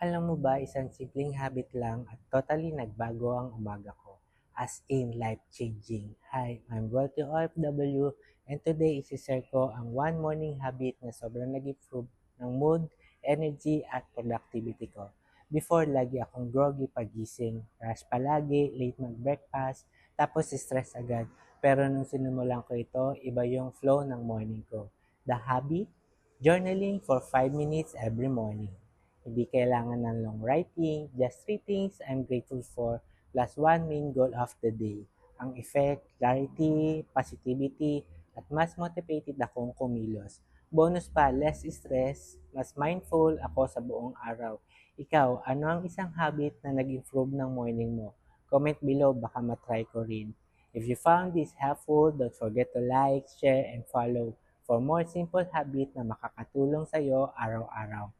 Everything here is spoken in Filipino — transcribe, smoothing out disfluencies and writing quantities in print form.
Alam mo ba, isang simpleng habit lang at totally nagbago ang umaga ko. As in, life-changing. Hi, I'm Walter OFW and today isi-share ko ang one morning habit na sobrang nag-improve ng mood, energy at productivity ko. Before, lagi akong groggy pagising, rush palagi, late mag-breakfast, tapos stress agad. Pero nung sinimulan ko ito, iba yung flow ng morning ko. The habit? Journaling for 5 minutes every morning. Hindi kailangan ng long writing, just three things I'm grateful for plus one main goal of the day. Ang effect, clarity, positivity, at mas motivated akong kumilos. Bonus pa, less stress, mas mindful ako sa buong araw. Ikaw, ano ang isang habit na nag-improve ng morning mo? Comment below, baka matry ko rin. If you found this helpful, don't forget to like, share, and follow for more simple habit na makakatulong sa'yo araw-araw.